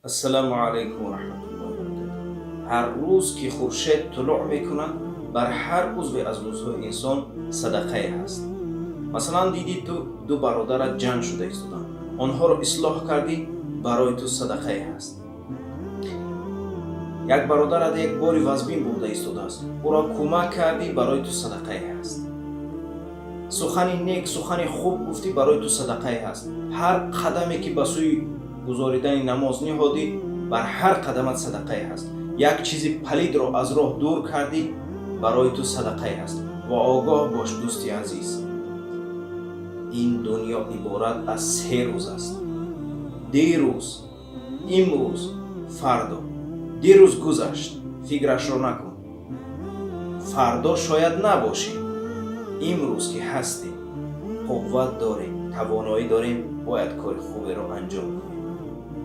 السلام علیکم و رحمت الله و برکاته. هر روز که خورشید طلوع میکند بر هر عضو از عضوهای انسان صدقه هست. مثلا دیدی تو دو برادرت جنگ شده ایستادن، آنها را اصلاح کردی، برای تو صدقه هست. یک برادرت یک باری وزبین بوده ایستاده است، او را کمک کردی، برای تو صدقه هست. سخن نیک، سخن خوب گفتی، برای تو صدقه هست. هر قدمی که به سوی گزاریدن نماز نهادی، بر هر قدمت صدقه هست. یک چیزی پلید را از راه دور کردی، برای تو صدقه هست. و آگاه باش دوستی عزیز، این دنیا عبارت از 3 روز است: دیروز، امروز، فردا. دیروز گذشت، فکرش رو نکن. فردا شاید نباشی. امروز که هستی، قوت داریم، توانایی داریم، باید کار خوبی رو انجام کنیم.